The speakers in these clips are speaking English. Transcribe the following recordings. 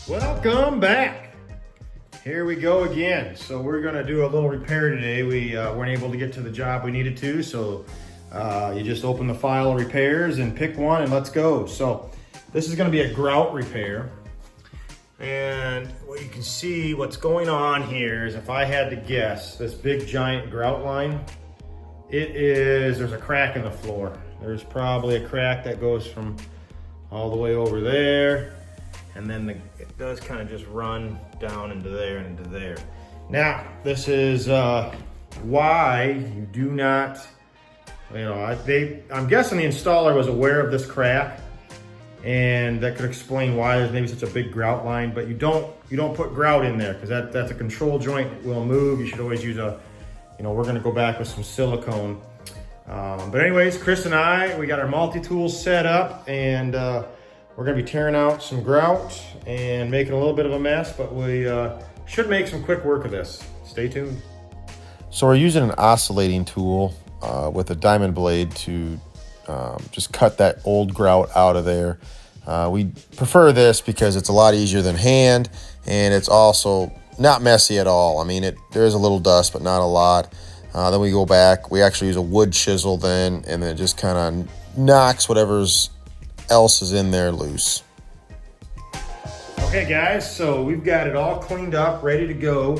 Welcome back. Here we go again. So we're gonna do a little repair today. We weren't able to get to the job we needed to, so you just open the file of repairs and pick one and let's go. So this is gonna be a grout repair. And what you can see, what's going on here is, if I had to guess, this big giant grout line, there's a crack in the floor. There's probably a crack that goes from all the way over there, and then it does kind of just run down into there and into there. Now, this is why you do not, I'm guessing the installer was aware of this crack, and that could explain why there's maybe such a big grout line, but you don't put grout in there because that's a control joint. It will move. You should always use we're gonna go back with some silicone. But anyways, Chris and we got our multi-tools set up, and we're gonna be tearing out some grout and making a little bit of a mess, but we should make some quick work of this. Stay tuned. So we're using an oscillating tool with a diamond blade to just cut that old grout out of there. We prefer this because it's a lot easier than hand, and it's also not messy at all. I mean, there is a little dust, but not a lot. Then we go back, we actually use a wood chisel then, and then it just kind of knocks whatever's else is in there loose. Okay guys, so we've got it all cleaned up, ready to go.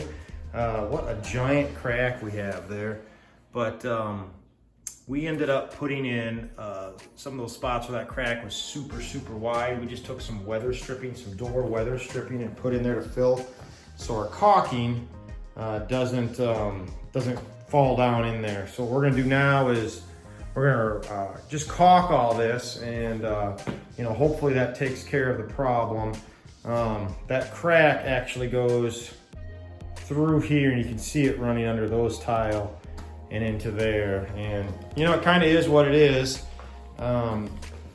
What a giant crack we have there. But we ended up putting in some of those spots where that crack was super, super wide. We just took some weather stripping, some door weather stripping, and put in there to fill, so our caulking doesn't fall down in there. So what we're gonna do now is we're gonna just caulk all this, and hopefully that takes care of the problem. That crack actually goes through here, and you can see it running under those tile and into there, and it kind of is what it is.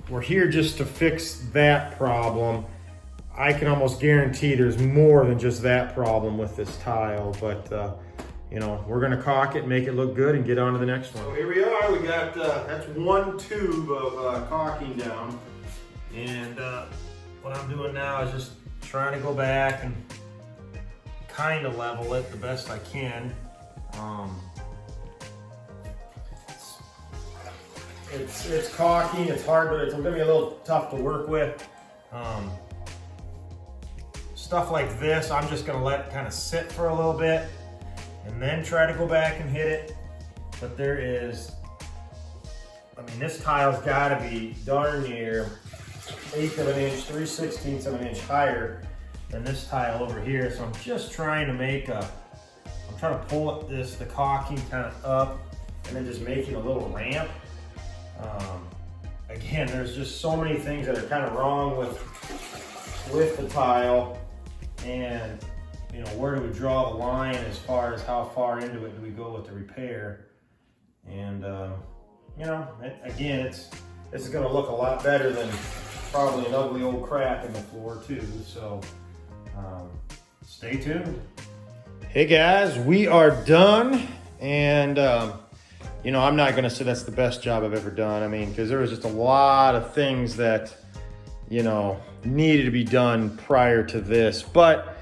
We're here just to fix that problem. I can almost guarantee there's more than just that problem with this tile, but we're gonna caulk it, make it look good, and get on to the next one. So here we are. We got that's one tube of caulking down, and what I'm doing now is just trying to go back and kind of level it the best I can. It's caulking, it's hard, but it's gonna be a little tough to work with. Stuff like this, I'm just gonna let it kind of sit for a little bit and then try to go back and hit it. But this tile's gotta be darn near 1/8 of an inch, 3/16 of an inch higher than this tile over here. So I'm just trying to I'm trying to pull the caulking kind of up, and then just making a little ramp. Again, there's just so many things that are kind of wrong with the tile, and where do we draw the line as far as how far into it do we go with the repair? And again, this is going to look a lot better than probably an ugly old crack in the floor too. So stay tuned. Hey guys, we are done, and I'm not going to say that's the best job I've ever done. I mean, because there was just a lot of things that needed to be done prior to this, but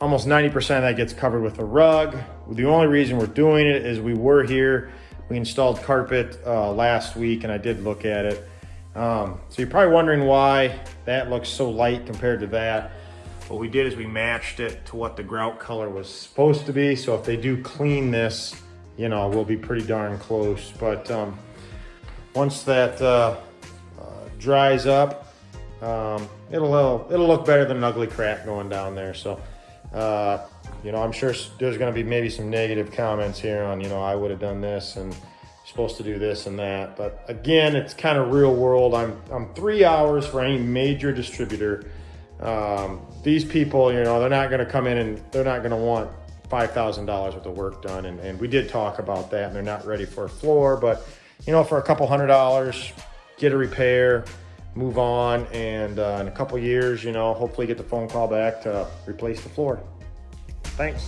almost 90% of that gets covered with a rug. The only reason we're doing it is we installed carpet last week, and I did look at it. So you're probably wondering why that looks so light compared to that. What we did is we matched it to what the grout color was supposed to be. So if they do clean this, we'll be pretty darn close. But once that dries up, it'll look better than an ugly crack going down there. So I'm sure there's going to be maybe some negative comments here on I would have done this and you're supposed to do this and that. But again, it's kind of real world. I'm 3 hours for any major distributor. These people, they're not going to come in and they're not going to want $5,000 worth of work done, and we did talk about that, and they're not ready for a floor, but for a couple $100, get a repair, move on, and in a couple years, hopefully get the phone call back to replace the floor. Thanks.